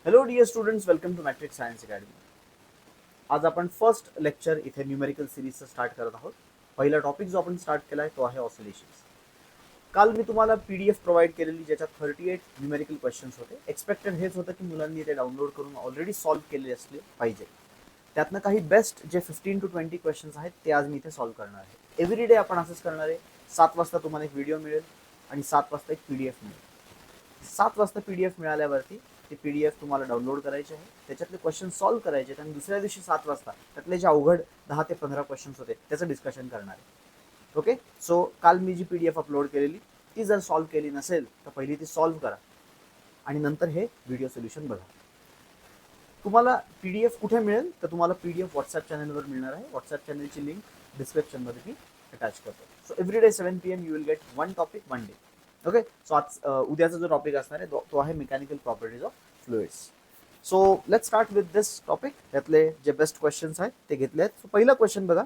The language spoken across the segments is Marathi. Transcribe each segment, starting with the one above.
Hello dear students, welcome to Matrix Science Academy. आज आपण फर्स्ट लेक्चर इथे न्यूमेरिकल सिरीजचं स्टार्ट करत आहोत. पहिला टॉपिक जो आपण स्टार्ट केला आहे तो आहे ऑसिलेशन्स. काल मी तुम्हाला PDF प्रोव्हाइड केलेली ज्याच्यात 38 न्यूमेरिकल क्वेश्चन्स होते. एक्सपेक्टेड हेच होतं की मुलांनी ते डाउनलोड करून ऑलरेडी सॉल्व्ह केले असले पाहिजे. त्यातनं काही बेस्ट जे 15 to 20 क्वेश्चन्स आहेत ते आज मी इथे सॉल्व्ह करणार आहे. एव्हरी डे आपण असंच करणार आहे. 7 वाजता तुम्हाला एक व्हिडिओ मिळेल आणि 7 वाजता एक PDF मिळेल. 7 वाजता PDF मिळाल्यावरती ते PDF तुम्हाला डाउनलोड करायचे आहे, त्याच्यातले क्वेश्चन सॉल्व्ह करायचे आणि दुसऱ्या दिवशी 7 वाजता त्यातले जे अवघड 10 ते 15 क्वेश्चन्स होते त्याचं डिस्कशन करणार आहे. ओके, सो काल मी जी PDF अपलोड केलेली ती जर सॉल्व्ह केली नसेल तर पहिली ती सॉल्व्ह करा आणि नंतर हे व्हिडिओ सोल्युशन बघा. तुम्हाला PDF कुठे मिळेल तर तुम्हाला PDF व्हॉट्सअप चॅनलवर मिळणार आहे. व्हॉट्सअप चॅनलची लिंक डिस्क्रिप्शनमध्ये मी अटॅच करतो. So every day 7 PM you will get one topic one day. Okay, so आज उद्याचा जो टॉपिक असणार आहे तो आहे mechanical properties of fluids. So let's start with this topic. यातले जे बेस्ट क्वेश्चन्स आहेत ते घेतले आहेत. सो पहिला क्वेश्चन बघा.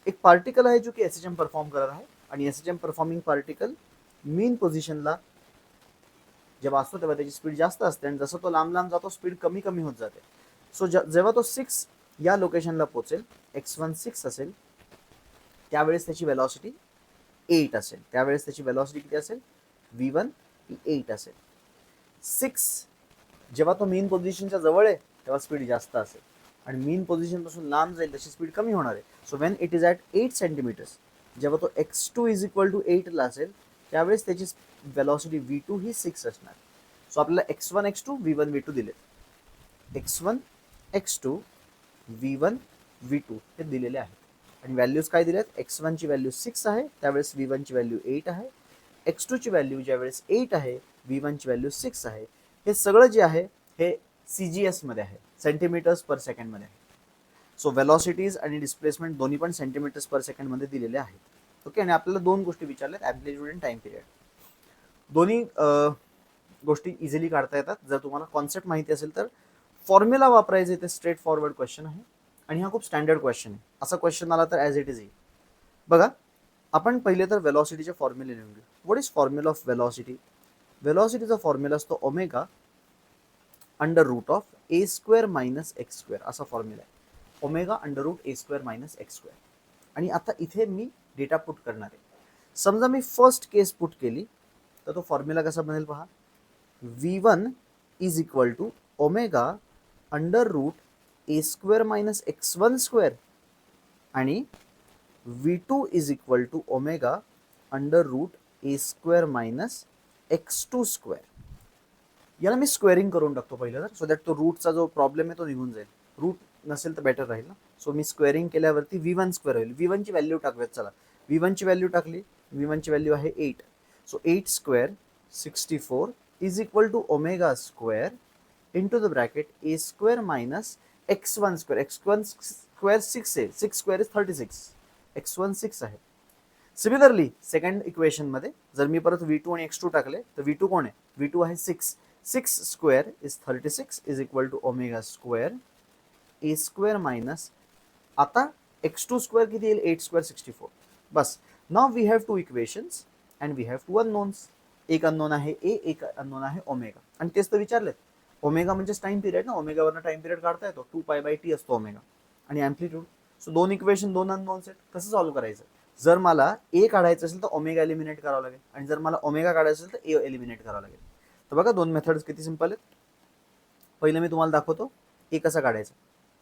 एक पार्टिकल आहे जो की SHM परफॉर्म करत आहे आणि SHM परफॉर्मिंग पार्टिकल मीन पोझिशनला जेव्हा असतो तेव्हा त्याची स्पीड जास्त असते आणि जसं तो लांब लांब जातो स्पीड कमी कमी होत जाते. सो जेव्हा तो 6 या लोकेशनला पोहोचेल, x1 6 असेल, त्यावेळेस त्याची वेलॉसिटी 8 असेल. त्यावेळेस त्याची वेलॉसिटी किती असेल? v1 ही 8 असेल. 6 जेव्हा तो मेन पोझिशनच्या जवळ आहे तेव्हा स्पीड जास्त असेल आणि मेन पोझिशन पासून लांब जाईल तशी स्पीड कमी होणार आहे. So when it is at 8 centimetres, जेव्हा तो x2 इज इक्वल टू 8 ला असेल त्यावेळेस त्याची वेलॉसिटी v2 ही 6 असणार. सो आपल्याला x1 x2 v1 v2 दिले. x1 x2 v1 v2 हे दिलेले आहेत आणि व्हॅल्यूज काय दिल्यात? x1 ची व्हॅल्यू 6 आहे, त्यावेळेस v1 ची व्हॅल्यू 8 आहे. x2 ची व्हॅल्यू ज्यावेळेस 8 आहे, v1 ची व्हॅल्यू 6 आहे. हे सगळं जे आहे हे CGS मध्ये आहे, सेंटीमीटर्स पर सेकंड मध्ये आहे. सो वेलॉसिटीज आणि डिस्प्लेसमेंट दोन्ही पण सेंटीमीटर्स पर सेकंड मध्ये दिलेले आहेत. ओके, आणि आपल्याला दोन गोष्टी विचारल्यात, ॲम्प्लिट्यूड आणि टाइम पिरियड. दोन्ही गोष्टी इझिली काढता येतात जर तुम्हाला कॉन्सेप्ट माहिती असेल तर. फॉर्म्युला वापरायचे ते स्ट्रेट फॉरवर्ड क्वेश्चन आहे आणि हा खूप स्टँडर्ड क्वेश्चन आहे. असा क्वेश्चन आला तर ॲज इट इज येईल. बघा, आपण पहिले तर वेलॉसिटीचे फॉर्म्युले लिहून घेऊ. What is formula of velocity? वेलॉसिटीचा फॉर्म्युला असतो omega under root of A square minus X square, असा फॉर्म्युला आहे. ओमेगा अंडर रूट ए स्क्वेअर मायनस एक्स स्क्वेअर. आणि आता इथे मी डेटा पुट करणार आहे. समजा मी फर्स्ट केस पुट केली तर तो फॉर्म्युला कसा बनेल पहा. v1 is equal to omega under root A square minus x1 square आणि v2 is equal to omega under root A square minus x2 square. याला मी स्क्वेअरिंग करून टाकतो पहिलं तर, सो दॅट तो रूटचा जो प्रॉब्लेम आहे तो निघून जाईल. रूट नसेल तर बेटर राहील ना. सो मी स्क्वेअरिंग केल्यावरती v1 स्क्वेअर होईल. v1 ची व्हॅल्यू टाकूयात. चला, v1 ची व्हॅल्यू टाकली. v1 ची व्हॅल्यू आहे 8. So 8 square 64 is equal to omega square into the bracket a square minus x1 square. x1 square 6 आहे, 6 स्क्वेअर इज 36. x1 6 आहे. सिमिलरली सेकंड इक्वेशन मध्ये जर मी परत v2 आणि x2 टाकले तर v2 कोण आहे? v2 आहे 6. 6 square is 36 is equal to omega square a square minus, आता x2 स्क्वेअर किती येईल? 8 स्क्वेअर 64. बस. Now we have two equations and we have two unknowns. एक अननोन आहे ए, एक अननोन आहे ओमेगा. आणि तेच तर विचारलेत. ओमेगा म्हणजे टाइम पिरियड ना, ओमेगावरनं टाइम पिरियड काढता येतो. 2π/t असतो ओमेगा. आणि ॲम्प्लिट्यूड. सो दोन इक्वेशन, दोन अननोन्स आहेत. कसं सॉल्व्ह करायचं? जर मला ए काढायचं असेल तर ओमेगा एलिमिनेट करावं लागेल आणि जर मला ओमेगा काढायचं असेल तर ए एलिमिनेट करावं लागेल. तर बघा, दोन मेथड्स किती सिंपल आहेत. पहिलं मी तुम्हाला दाखवतो ए कसा काढायचा.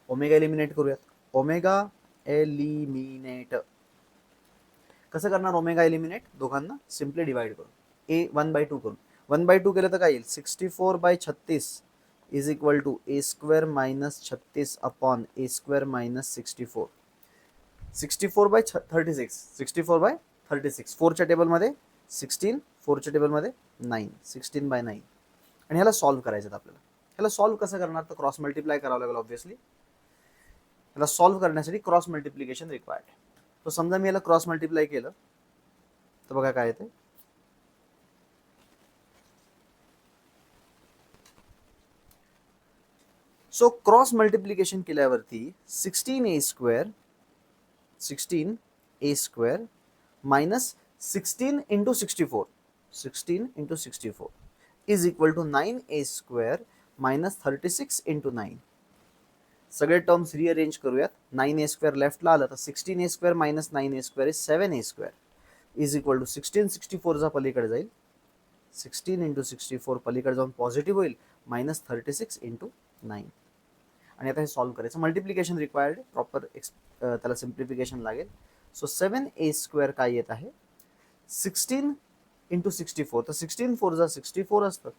ओमेगा एलिमिनेट करूयात. ओमेगा एलिमिनेट कसं करणार? ओमेगा एलिमिनेट दोघांना सिम्पली डिवाइड करून ए 1/2 करून. 1/2 केलं तर काय येईल? 64/36 is equal to a square minus 36 upon a square minus 64. 64/36, 64/36. 4च्या टेबलमध्ये 16, 4च्या टेबलमध्ये 9, 16/9. आणि ह्याला सॉल्व्ह करायचं आपल्याला. ह्याला सॉल्व्ह कसं करणार? तर क्रॉस मल्टिप्लाय करावं लागेल ऑब्व्हियसली. ह्याला सॉल्व्ह करण्यासाठी क्रॉस मल्टिप्लिकेशन रिक्वायर्ड. तर समजा मी याला क्रॉस मल्टिप्लाय केलं तर बघा काय येते. सो क्रॉस मल्टिप्लिकेशन केल्यावरती 16a square minus 16 into 64, 16 into 64 is equal to 9a square -36 × 9. सगळे टर्म्स रिअरेंज करूयात. 9a² लेफ्टला आलं तर 16a² - 9a² is 7a² is equal to 16 64 पलीकडे जाईल. 16 × 64 पलीकडे जाऊन पॉझिटिव्ह होईल. -36 × 9. आणि आता हे सॉल्व्ह करायचं. मल्टिप्लिकेशन रिक्वायर्ड, प्रॉपर त्याला सिम्प्लिफिकेशन लागेल. सो 7a² काय येत आहे 16 × 64. तर 16 4 64 असतं.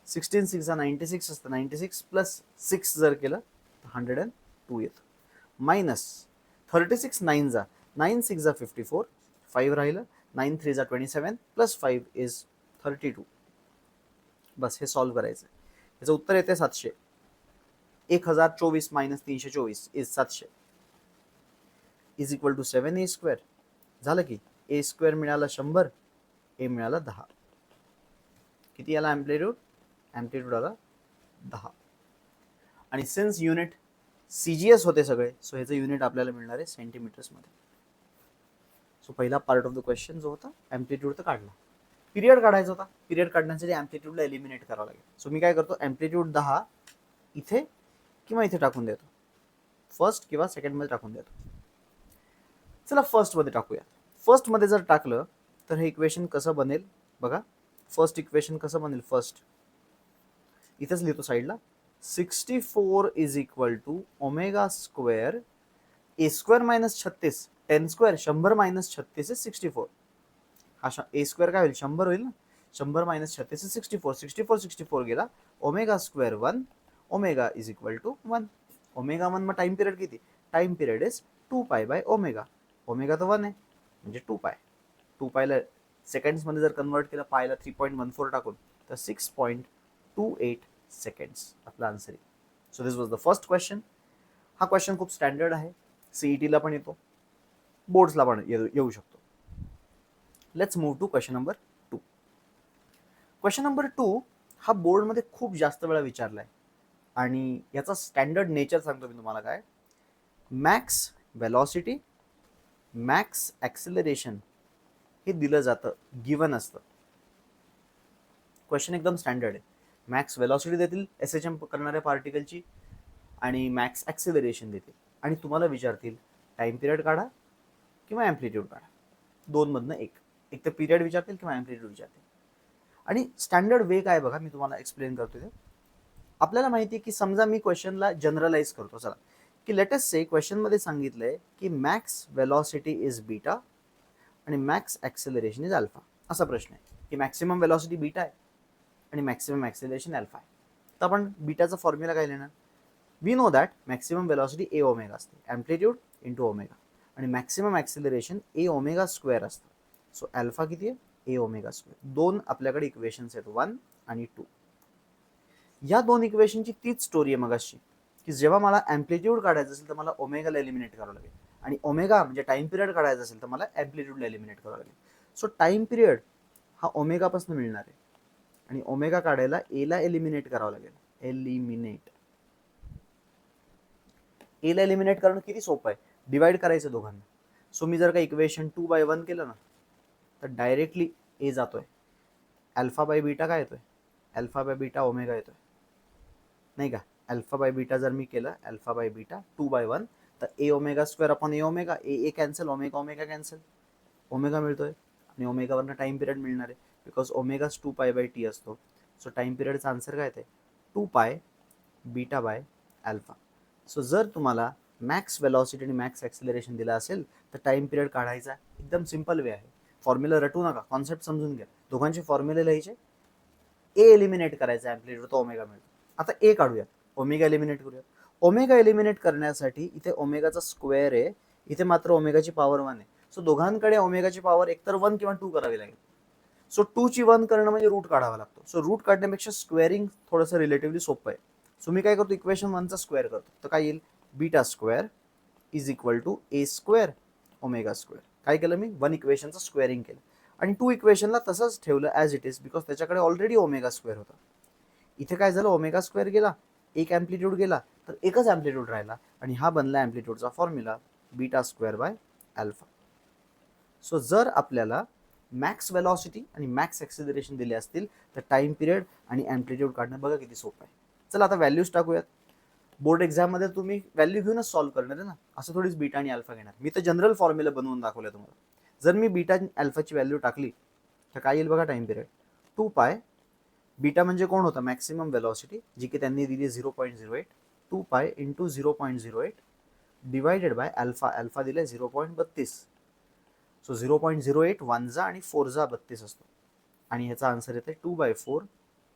16 6 96 असतं. 96 प्लस 6 जर केलं तर 102 येतं. मायनस 36 9 9 6 54, 5 राहिलं. 9 3 27 प्लस 5 इज 32. बस हे सॉल्व्ह करायचं. याचं उत्तर येते 700. 1024 - 324 is 700 is equal to 7a². झालं की a² मिळाला 100, a मिळाला 10. किती आला ॲम्प्लिट्यूड? ॲम्प्लिट्यूड आला 10. आणि सिन्स युनिट CGS होते सगळे, सो ह्याचं युनिट आपल्याला मिळणार आहे सेंटीमीटर्समध्ये. सो पहिला पार्ट ऑफ द क्वेश्चन जो होता ॲम्प्लिट्यूड तर काढला. पिरियड काढायचा होता. पिरियड काढण्यासाठी ॲम्प्लिट्यूडला एलिमिनेट करावं लागेल. सो मी काय करतो, ॲम्प्लिट्यूड 10 इथे किंवा इथे टाकून देतो. फर्स्ट किंवा सेकंडमध्ये टाकून देतो. चला फर्स्टमध्ये टाकूया. फर्स्टमध्ये जर टाकलं तर हे इक्वेशन कसं बनेल बघा. फर्स्ट इक्वेशन कसं बनेल, फर्स्ट इथेच लिहितो साईडला. 64 is equal to ω² a² - 36 10² 100 - 36 is 64. हा a² काय होईल 100 होईल ना. 100 - 36 इज 64. 64 गेला. ω² 1, ω इज इक्वल टू 1. ω1 मग टाइम पिरियड किती, टाइम पिरियड इज 2π/ω. ओमेगा तर 1 आहे म्हणजे 2π. 2π सेकंड्समध्ये जर कन्वर्ट केलं, पायला 3.14 टाकून तर 6.28 सेकंड्स आपला आन्सर आहे. So this was the first question. हा क्वेश्चन खूप स्टँडर्ड आहे. CETला पण येतो, बोर्ड्सला पण येऊ शकतो. Let's move to question number 2. Question number 2 हा बोर्डमध्ये खूप जास्त वेळा विचारलाय आणि याचा स्टँडर्ड नेचर सांगतो मी तुम्हाला काय. मॅक्स वेलॉसिटी, मॅक्स ॲक्सिलरेशन हे दिलं जातं, गिवन असतं. क्वेश्चन एकदम स्टँडर्ड आहे. मॅक्स वेलॉसिटी देतील SHM करणाऱ्या पार्टिकलची आणि मॅक्स ॲक्सिलरेशन देतील आणि तुम्हाला विचारतील टाइम पिरियड काढा किंवा ॲम्प्लिट्यूड काढा. दोनमधनं एक तर पिरियड विचारतील किंवा ॲम्प्लिट्यूड विचारतील. आणि स्टँडर्ड वे काय बघा, मी तुम्हाला एक्सप्लेन करतो ते. आपल्याला माहिती आहे की समजा मी क्वेश्चनला जनरलाइज करतो. चला की लेटेस्ट से क्वेश्चनमध्ये सांगितलंय की मॅक्स वेलॉसिटी इज बीटा आणि मॅक्स ॲक्सिलरेशन इज अल्फा. असा प्रश्न आहे की मॅक्सिमम वेलॉसिटी बीटा आहे आणि मॅक्सिमम ॲक्सिलरेशन अल्फा आहे. तर आपण बीटाचा फॉर्म्युला काय लिहिणार. We know that maximum velocity a ω असते, ॲम्प्लिट्यूड इंटू ओमेगा, आणि मॅक्सिमम ॲक्सिलरेशन a ω² असतं. सो अल्फा किती आहे a ω². दोन आपल्याकडे इक्वेशन्स आहेत 1 आणि 2. या दोन इक्वेशनची तीच स्टोरी आहे मगाशी की जेव्हा मला ॲम्प्लिट्यूड काढायचं असेल तर मला ओमेगाला एलिमिनेट करावं लागेल आणि ओमेगा म्हणजे टाइम पिरियड काढायचा असेल तर मला ॲम्प्लिट्यूडला एलिमिनेट करावं लागेल. सो टाइम पिरियड हा ओमेगापासून मिळणार आहे आणि ओमेगा काढायला एला एलिमिनेट करावं लागेल. एला एलिमिनेट करणं किती सोपं आहे, डिवाइड करायचं दोघांना. सो मी जर का इक्वेशन 2/1 केलं ना तर डायरेक्टली ए जातोय. अल्फा बाय बीटा काय येतोय, अल्फा बाय बीटा ओमेगा येतोय नाही का. अल्फा बाय बीटा जर मी केलं, अल्फा बाय बीटा 2/1 तर a ω² upon a ω, A cancel, omega cancel, omega मिळतोय आणि ओमेगावरनं टाइम पिरियड मिळणार आहे बिकॉज ओमेगाच 2π/t असतो. सो टाइम पिरियडचा आन्सर काय येते 2π बीटा बाय अल्फा. सो जर तुम्हाला मॅक्स वेलॉसिटी आणि मॅक्स ॲक्सिलरेशन दिला असेल तर टाइम पिरियड काढायचा एकदम सिंपल वे आहे. फॉर्म्युला रटू नका, कॉन्सेप्ट समजून घ्या. दोघांचे फॉर्म्युले लिहायचे, ए एलिमिनेट करायचा ॲम्प्लिट्यूड तो ओमेगा मिळतो. आता ए काढूया, ओमेगा एलिमिनेट करूया. ओमेगा एलिमिनेट करण्यासाठी इथे ओमेगाचा स्क्वेअर आहे, इथे मात्र ओमेगाची पॉवर 1 आहे. सो दोघांकडे ओमेगाची पॉवर एकतर 1 किंवा 2 करावी लागेल. सो 2 ची 1 करणं म्हणजे रूट काढावा लागतो. सो रूट काढण्यापेक्षा स्क्वेअरिंग थोडंसं रिलेटिव्हली सोपं आहे. सो मी काय करतो, इक्वेशन 1चा स्क्वेअर करतो. तर काय येईल, beta square is equal to a² ω². काय केलं मी, 1 इक्वेशनचं स्क्वेअरिंग केलं आणि 2 इक्वेशनला तसंच ठेवलं ॲज इट इज बिकॉज त्याच्याकडे ऑलरेडी ω² होता. इथे काय झालं, ω² गेला, एक ॲम्प्लिट्यूड गेला तर एकच ॲम्प्लिट्यूड राहिला आणि हा बनला ॲम्प्लिट्यूडचा फॉर्म्युला β² सो जर आपल्याला मॅक्स वेलॉसिटी आणि मॅक्स ॲक्सिलरेशन दिले असतील तर टाइम पिरियड आणि ॲम्प्लिट्यूड काढणं बघा किती सोपं आहे. चला आता व्हॅल्यूज टाकूयात. बोर्ड एक्झाममध्ये तुम्ही व्हॅल्यू घेऊनच सॉल्व्ह करणार आहे ना, असं थोडीच बीटा आणि अल्फा घेणार. मी तर जनरल फॉर्म्युला बनवून दाखवलं तुम्हाला. जर मी बीटा आणि अल्फाची व्हॅल्यू टाकली तर काय येईल बघा, टाइम पिरियड 2 बीटा म्हणजे कोण होता, मॅक्सिमम वेलॉसिटी, जी की त्यांनी दिली 0.08. 2 into 0.08 divided by alpha, alpha दिले 0.32. सो 0.08 1 जा आणि 4 जा 32 असतो, आणि ह्याचा आन्सर येते 2/4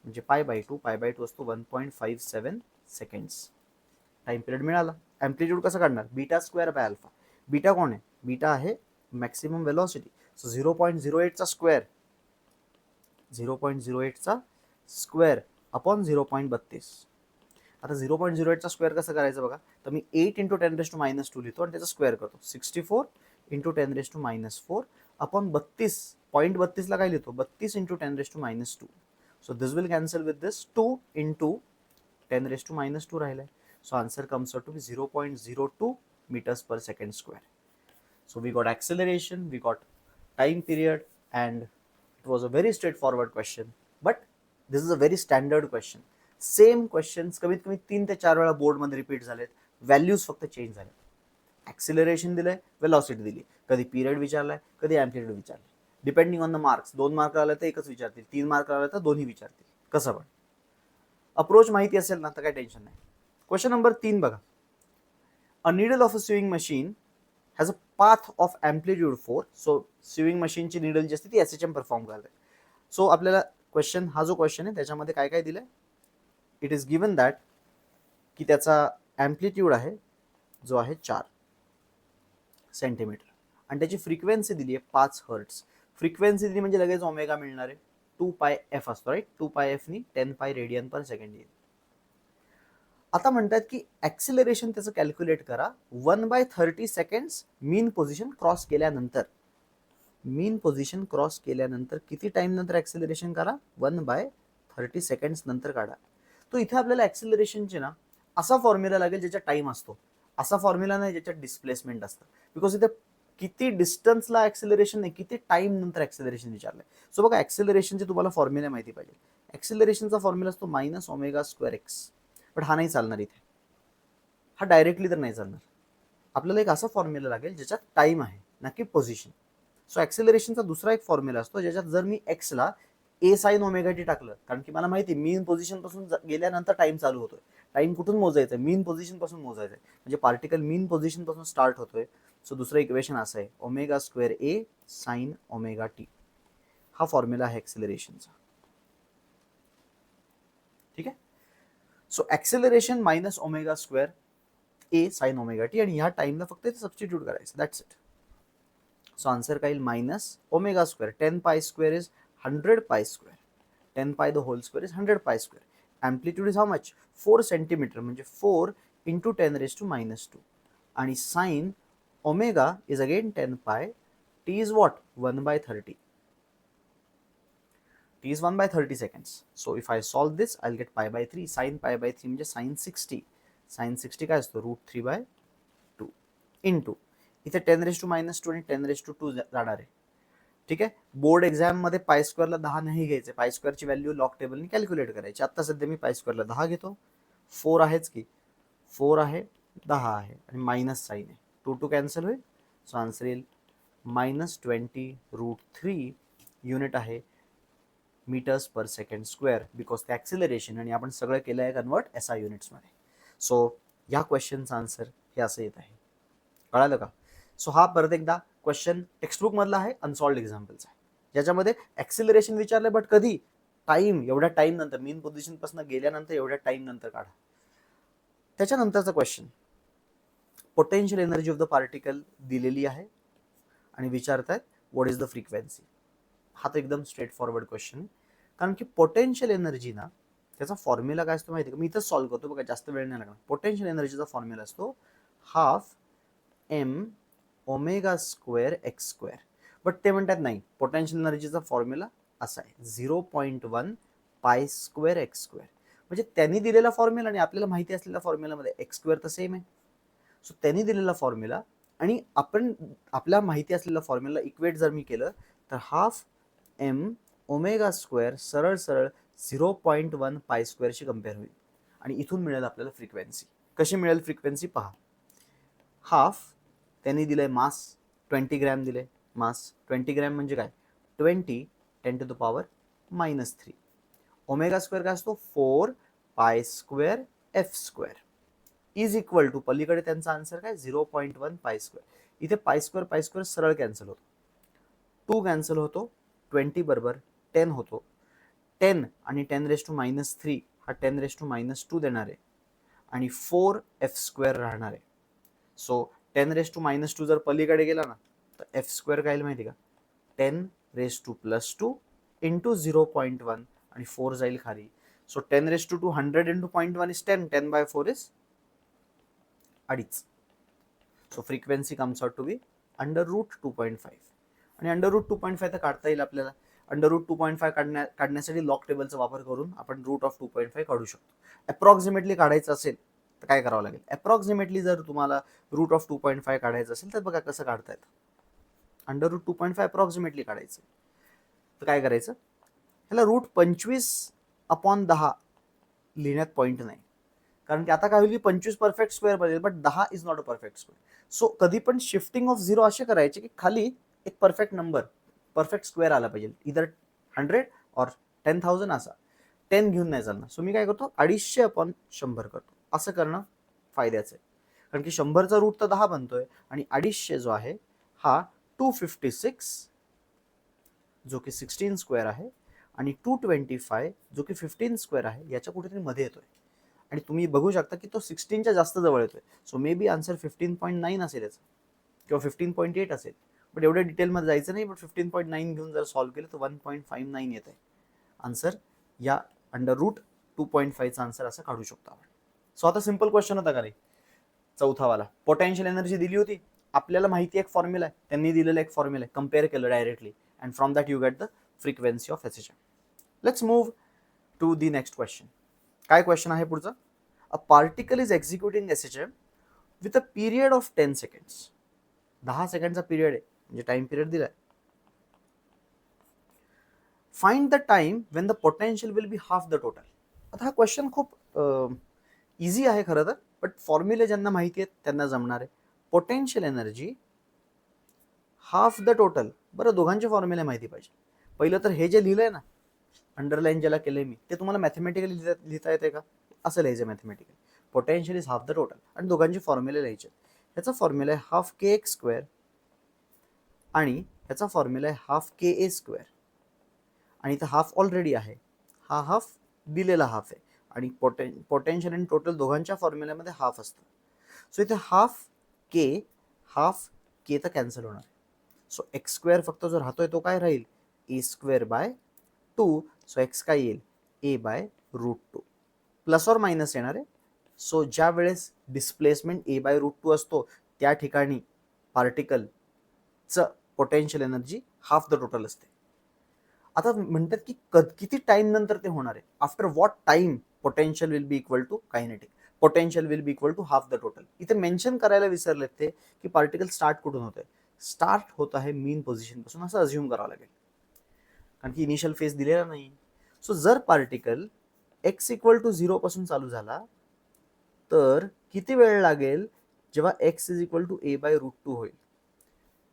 म्हणजे पाय बाय टू असतो 1.57 सेकंड्स. टाइम पिरियड मिळाला. ॲम्प्लिट्यूड कसं काढणार, beta square by alpha. Beta कोण आहे, बीटा आहे मॅक्सिमम वेलॉसिटी. सो 0.08चा स्क्वेअर, 0.08चा स्क्वेअर अपॉन 0.32. आता 0.08चा स्क्वेअर कसं करायचं बघा, तर मी 8 इंटू 10⁻² लिहितो आणि त्याचा स्क्वेअर करतो. 64 इंटू 10⁻4 अपॉन 32.32ला काय लिहितो, 32 into 10⁻². So this will cancel with this, 2 into 10⁻² राहिलाय. So answer comes out to be 0.02 meters per second square. So we got acceleration, we got time period, and it was a very straightforward question. But this is a very standard question. Same questions कमीत कमी 3 ते 4 वेळा बोर्ड मध्ये रिपीट झालेत. व्हॅल्यूज फक्त चेंज झाले. ॲक्सिलरेशन दिलंय, वेलॉसिटी दिली, कधी पिरियड विचारलाय, कधी ॲम्प्लिट्यूड विचारलाय. Depending on the marks, 2 mark आले तर एकच विचारतील, 3 मार्क आले तर दोन्ही विचारतील, कसं पण. अप्रोच माहिती असेल ना तर काही टेन्शन नाही. क्वेश्चन नंबर 3 बघा. A needle of a swing machine has a path of amplitude 4. So swing मशीनची नीडल जी असते ती SHM परफॉर्म करते. सो आपल्याला क्वेश्चन, हा जो क्वेश्चन आहे त्याच्यामध्ये काय काय दिलंय, इट इज गिवन दॅट की त्याचा एम्प्लिट्यूड आहे जो आहे 4 सेंटीमीटर, आणि त्याची फ्रिक्वेन्सी दिली आहे 5 हर्ट्स. फ्रिक्वेन्सी दिली म्हणजे लगेच ओमेगा मिळणार आहे, 2πf असतो, राईट. 2πf नी 10π रेडियन पर सेकंड येईल. आता म्हणतात की ऍक्सिलरेशन त्याचं कॅल्क्युलेट करा 1/30 सेकंड्स मीन पोझिशन क्रॉस केल्यानंतर. मीन पोझिशन क्रॉस केल्यानंतर किती टाइम नंतर ऍक्सिलरेशन करा, 1/30 सेकंड्स नंतर काढा. तो इथे आपल्याला ऍक्सिलरेशनचे ना असा फॉर्म्युला लागेल ज्याच्या टाइम असतो, असा फॉर्म्युला नाही ज्याच्यात डिस्प्लेसमेंट असतं. बिकॉज इथे किती डिस्टन्सला ऍक्सिलरेशन नाही, किती टाइम नंतर ऍक्सिलरेशन विचारलंय. सो बघा, ऍक्सिलरेशनचे तुम्हाला फॉर्म्युला माहिती पाहिजे. ऍक्सिलरेशनचा फॉर्म्युला असतो -ω²x. पण हा नाही चालणार इथे, हा डायरेक्टली तर नाही चालणार. आपल्याला एक असा फॉर्म्युला लागेल ज्याच्यात टाइम आहे ना की पोझिशन. सो ऍक्सिलरेशनचा दुसरा एक फॉर्म्युला असतो ज्याच्यात जर मी एक्सला a sin टाकलं, कारण की मला माहिती मीन पोझिशन पासून गेल्यानंतर टाइम चालू होतोय. टाइम कुठून मोजायचं, मीन पोझिशन पासून मोजायचं, म्हणजे पार्टिकल मीन पोझिशन पासून स्टार्ट होतोय. सो दुसरं इक्वेशन असं आहे ω²a sin ωt. हा फॉर्म्युला आहे ऍक्सिलरेशनचा. ठीक आहे. So acceleration -ω² a sin ωt, आणि ह्या टाइमला फक्त सबस्टिट्यूट करायचं, दॅट्स इट. सो आन्सर काय येईल, -ω². 10π² is 100π². 10π the whole square is 100π². Amplitude is how much, 4 centimetre, म्हणजे 4 इंटू 10⁻². आणि sine omega is again 10π. T is what, 1/30. T is 1/30 seconds. So if I solve this, I'll get π/3. Sin π/3 म्हणजे sin 60. Sin 60 काय असतो, √3/2 इंटू इथे 10⁻² आणि 10⁻² जाणार आहे. ठीक आहे. बोर्ड एक्झाम मध्ये π² ला 10 नाही घ्यायचे, π² ची व्हॅल्यू लॉग टेबलने कॅल्क्युलेट करायची. आता सध्या मी π² ला 10 घेतो. 4 आहेच की, 4 आहे, 10 आहे, आणि मायनस साईन आहे, 2 कॅन्सल होईल. सो आन्सर येईल -20√3 युनिट आहे metres per second square, because ते ऍक्सिलरेशन, आणि आपण सगळं केलं आहे कन्वर्ट SI युनिट्समध्ये. सो या क्वेश्चनचा आन्सर हे असं येत आहे. कळालं का? सो हा परत एकदा क्वेश्चन टेक्स्टबुक मधला आहे, अनसॉल्व्ड एक्झाम्पल्स आहे, ज्याच्यामध्ये ऍक्सिलरेशन विचारलंय, बट कधी, टाइम, एवढ्या टाइम नंतर, मीन पोझिशन पासून गेल्यानंतर एवढ्या टाइम नंतर काढा. त्याच्यानंतरचा question, potential energy of the particle दिलेली आहे आणि विचारतायत व्हॉट इज द फ्रिक्वेन्सी. हा तर एकदम स्ट्रेट फॉरवर्ड क्वेश्चन आहे, कारण की पोटेन्शियल एनर्जी ना त्याचा फॉर्म्युला काय असतो माहिती आहे का, मी इथंच सॉल्व्ह करतो बघा, जास्त वेळ नाही लागणार. पोटेन्शियल एनर्जीचा फॉर्म्युला असतो ½ mω²x². बट ते म्हणतात नाही, पोटेन्शियल एनर्जीचा फॉर्म्युला असा आहे 0.1 π²x². म्हणजे त्यांनी दिलेला फॉर्म्युला आणि आपल्याला माहिती असलेल्या फॉर्म्युलामध्ये x² तर सेम आहे. सो त्यांनी दिलेला फॉर्म्युला आणि आपण आपल्या माहिती असलेल्या फॉर्म्युला इक्वेट जर मी केलं तर ½ mω² सरळ सरळ 0.1 π² शी कम्पेअर होईल. आणि इथून मिळेल आपल्याला फ्रिक्वेन्सी. कशी मिळेल फ्रिक्वेन्सी पहा. हाफ त्यांनी दिलंय मास 20 ग्रॅम दिले. मास 20 ग्रॅम म्हणजे काय 20 10⁻³ ओमेगा स्क्वेअर काय असतो 4π² f² इज इक्वल टू पलीकडे त्यांचा आन्सर काय 0.1 π². इथे π² सरळ कॅन्सल होतो. 2 कॅन्सल होतो 20 बरोबर 10 होतो. 10 आणि 10⁻³ हा 10⁻² देणार आहे आणि 4f² राहणार आहे. सो 10⁻² जर पलीकडे गेला ना तर f² काय येईल माहिती का 10⁻² इंटू 0.1 आणि 4 जाईल खाली. So 10⁻² 100 into 0.1 is 10. 10/4 is 2.5. So frequency comes out to be √2.5. आणि √2.5 तर काढता येईल आपल्याला. √2.5 काढण्यासाठी लॉग टेबलचा वापर करून आपण √2.5 काढू शकतो. अप्रॉक्सिमेटली काढायचं असेल तर काय करावं लागेल. अप्रॉक्सिमेटली जर तुम्हाला √2.5 काढायचं असेल तर बघा कसं काढता येतं. √2.5 अप्रॉक्सिमेटली काढायचं तर काय करायचं ह्याला √25/10 लिहिण्यात पॉईंट नाही. कारण की आता काय होईल की 25 परफेक्ट स्क्वेअर बनेल but 10 is not a perfect square. So कधी पण शिफ्टिंग ऑफ 0 असे करायचे की खाली एक परफेक्ट नंबर परफेक्ट स्क्वेअर आला पाहिजे. इधर 100 और 10,000 असा 10 घेऊन नाही चालणार. सो मी काय करतो 250/100 करतो. असं करणं फायद्याचं आहे. कारण की 100चा रूट तर 10 बनतोय आणि 250 जो आहे हा 256 जो की 16 स्क्वेअर आहे आणि 225 जो की 15 स्क्वेअर आहे याच्या कुठेतरी मध्ये येतोय. आणि तुम्ही बघू शकता की तो 16च्या जास्त जवळ येतोय. सो मे बी आन्सर 15.9 असेल याचा किंवा 15.8 असेल. बट एवढ्या डिटेलमध्ये जायचं नाही. बट 15.9 घेऊन जर सॉल्व्ह केलं तर 1.59 येत आहे आन्सर. या √2.5चा आन्सर असं काढू शकतो आपण. सो आता सिंपल क्वेश्चन होता का नाही चौथावाला. पोटेन्शियल एनर्जी दिली होती आपल्याला माहिती एक फॉर्म्युला आहे. त्यांनी दिलेला एक फॉर्म्युला आहे कम्पेअर केलं directly and from that you get the frequency of SHM. Let's move to the next question. काय क्वेश्चन आहे पुढचा. A particle is executing SHM with a period of 10 seconds. 10 सेकंडचा पिरियड आहे म्हणजे टाइम पिरियड दिलाय. Find the time when the potential will be half the total. आता हा क्वेश्चन खूप इझी आहे खरं तर बट फॉर्म्युले ज्यांना माहिती आहेत त्यांना जमणार आहे. Potential energy half the total. बरं दोघांचे फॉर्म्युले माहिती पाहिजे. पहिलं तर हे जे लिहिलंय ना अंडरलाईन ज्याला केलंय मी ते तुम्हाला मॅथमॅटिकली लिहिता येते का असं लिहायचं mathematically. Potential is half the total आणि दोघांचे फॉर्म्युले लिहायचे. ह्याचा फॉर्म्युला आहे हाफ kx² आणि ह्याचा फॉर्म्युला आहे हाफ ka². आणि इथं हाफ ऑलरेडी आहे. हा हाफ दिलेला हाफ आहे आणि पोटेन्शियल आणि टोटल दोघांच्या फॉर्म्युल्यामध्ये हाफ असतं. सो इथे हाफ के तर कॅन्सल होणार. सो x² फक्त जो राहतोय तो काय राहील a²/2. सो x काय येईल a/√2 प्लस और मायनस येणार आहे. सो ज्या वेळेस डिस्प्लेसमेंट a/√2 असतो त्या ठिकाणी पार्टिकलचं potential energy half the total असते. आता म्हणतात की किती टाइम नंतर ते होणार आहे. After what time potential will be equal to kinetic. Potential will be equal to half the total. इथे मेन्शन करायला विसरलेत ते की पार्टिकल स्टार्ट कुठून होत आहे. स्टार्ट होत आहे मीन पोझिशन पासून असं अज्युम करावं लागेल कारण की इनिशियल फेज दिलेला नाही. सो जर पार्टिकल x=0 पासून चालू झाला तर किती वेळ लागेल जेव्हा x=a/√2 होईल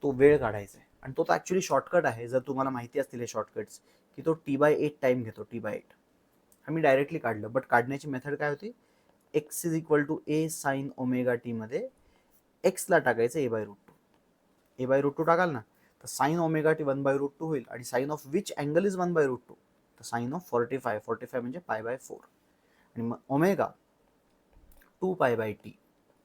तो वेळ काढायचा आहे. आणि तो ऍक्च्युली शॉर्टकट आहे. जर तुम्हाला माहिती असतील हे शॉर्टकट्स की तो t/8 टाइम घेतो. t/8 हा मी डायरेक्टली काढलं बट काढण्याची मेथड काय होती x=a sin ωt मध्ये x ला टाकायचं a/√2. a/√2 टाकाल ना तर साइन ωt 1/√2 होईल आणि sine of which angle is 1/√2 तर साइन ऑफ 45 म्हणजे π/4 आणि मग omega 2π/t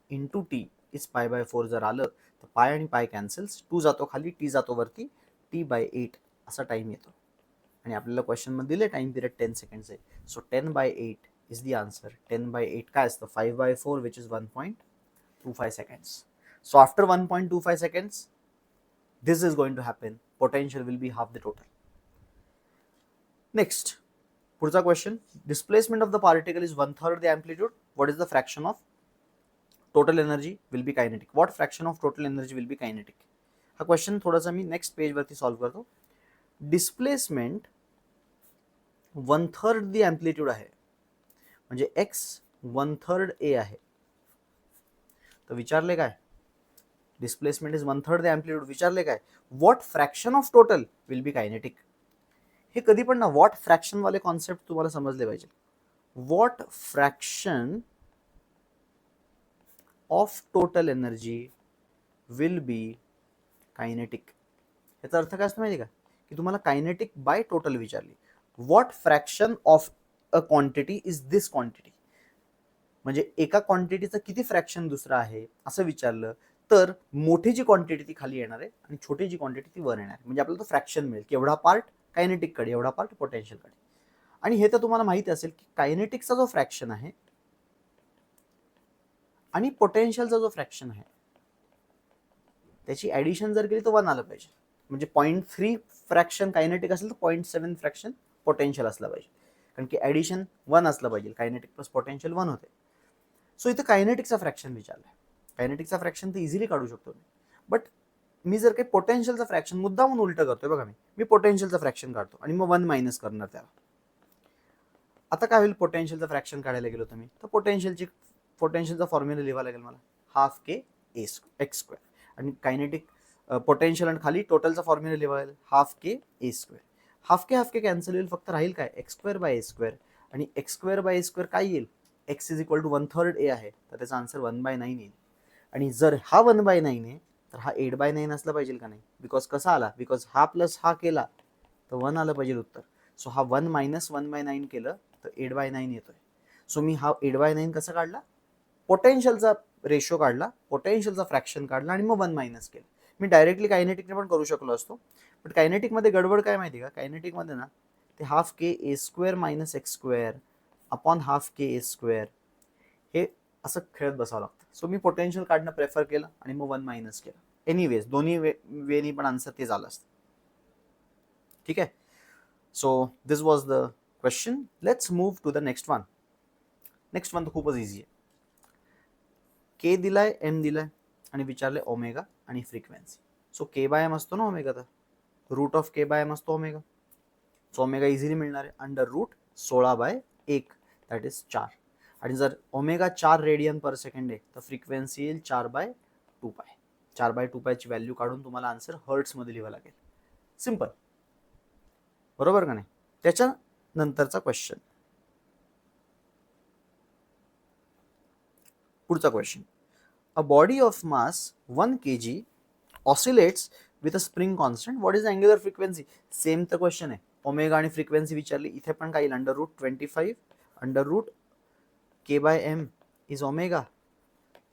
into t is π/4 जर आलं तर पाय आणि पाय कॅन्सल्स. 2 जातो खाली t जातो वरती t/8 असा टाइम येतो. आणि आपल्याला क्वेश्चन मध्ये दिले टाइम पिरियड 10 सेकंड्स आहे. So 10/8 is the answer. 10/8 काय असतं 5/4 which is 1.25 seconds. So after 1.25 seconds this is going to happen. Potential will be half the total. Next पुढचा question. Displacement of the particle is 1/3 the amplitude. What is the fraction of total energy will be kinetic? What fraction of total energy will be kinetic? हा क्वेश्चन थोडासा मी नेक्स्ट पेज वरती सॉल्व्ह करतो. डिस्प्लेसमेंट 1/3 the amplitude आहे म्हणजे x 1/3 ए आहे. तर विचारले काय, डिस्प्लेसमेंट इज 1/3 द एम्प्लिट्यूड. विचारले काय, what fraction of total will be kinetic. हे कधी पण ना व्हॉट फ्रॅक्शन वाले कॉन्सेप्ट तुम्हाला समजले पाहिजे. What fraction of total energy will be kinetic. याचा अर्थ काय असतो माहिती का, की तुम्हाला कायनेटिक बाय टोटल विचारली. What fraction of a quantity is this quantity, म्हणजे एका क्वांटिटीचं किती फ्रॅक्शन दुसरं आहे असं विचारलं तर मोठी जी क्वांटिटी ती खाली येणार आहे आणि छोटी जी क्वांटिटी ती वर येणार. म्हणजे आपल्याला तो फ्रॅक्शन मिळेल की एवढा पार्ट कायनेटिक कडे, एवढा पार्ट पोटेन्शियल कडे. आणि हे तर तुम्हाला माहिती असेल की कायनेटिकचा जो फ्रॅक्शन आहे आणि पोटेन्शियलचा जो फ्रॅक्शन आहे त्याची ऍडिशन जर केली तर 1 आलं पाहिजे. म्हणजे 0.3 फ्रॅक्शन कायनेटिक असेल तर 0.7 फ्रॅक्शन पोटेन्शियल असलं पाहिजे, कारण की ऍडिशन 1 असलं पाहिजे. कायनेटिक प्लस पोटेन्शियल 1 होते. सो इथं कायनेटिकचा फ्रॅक्शन विचारलाय. कायनेटिकचा फ्रॅक्शन तर इझिली काढू शकतो मी, बट मी जर काही पोटेन्शियलचा फ्रॅक्शन मुद्दा म्हणून उलट करतोय बघा, मी पोटेन्शियलचा फ्रॅक्शन काढतो आणि मग 1 मायनस करणार त्याला. आता काय होईल, पोटेन्शियलचा फ्रॅक्शन काढायला गेलो तुम्ही तर पोटेन्शियलचा फॉर्म्युला लिहावा लागेल मला, हाफ के एक्स स्क्वेअर. आणि कायनेटिक पोटेन्शियल आणि खाली टोटलचा फॉर्म्युला लिहावा लागेल, half K A square. Half K cancel होईल, फक्त राहील काय X square by A square. आणि X square by A square काय येईल, X is equal to 1/3 A आहे तर त्याचा आन्सर 1/9 येईल. आणि जर हा 1/9 आहे तर हा 8/9 असला पाहिजे का नाही, बिकॉज कसा आला, बिकॉज हा प्लस हा केला तर 1 आलं पाहिजे उत्तर. सो हा 1 मायनस 1/9 केलं तर 8/9 येतोय. सो मी हा 8/9 कसा काढला, पोटेन्शियलचा रेशो काढला, पोटेन्शियलचा फ्रॅक्शन काढला आणि मग 1 मायनस केलं. मी डायरेक्टली कायनेटिकने पण करू शकलो असतो, बट कायनेटिकमध्ये गडबड काय माहिती का, कायनेटिकमध्ये ना ते half K A square minus X square upon half K A square हे असं खेळत बसावं लागतं. सो मी पोटेन्शियल काढणं प्रेफर केलं आणि मग 1 मायनस केलं. एनिवेज दोन्ही वेनी पण आन्सर ते झालं असतं. ठीक आहे. So this was the question. Let's move to the next one. Next one तर खूपच इझी आहे. के दिलाय, एम दिलाय आणि विचारले ओमेगा आणि frequency. So k by m असतो ना ओमेगा, तर root of k by m असतो ओमेगा. सो ओमेगा इझिली मिळणार आहे, अंडर रूट 16/1 दॅट इज 4. आणि जर ओमेगा 4 रेडियन पर सेकंड आहे तर फ्रिक्वेन्सी येईल 4/2π. 4/2π ची व्हॅल्यू काढून तुम्हाला आन्सर हर्ट्स मध्ये लिहावं लागेल. सिंपल, बरोबर का नाही. त्याच्या नंतरचा क्वेश्चन, पुढचा question. A body of mass 1 kg oscillates with a spring constant, what is angular frequency. Same तर क्वेश्चन आहे, ओमेगा आणि फ्रिक्वेन्सी विचारली. इथे पण काय येईल, under root 25 under root K by M is omega.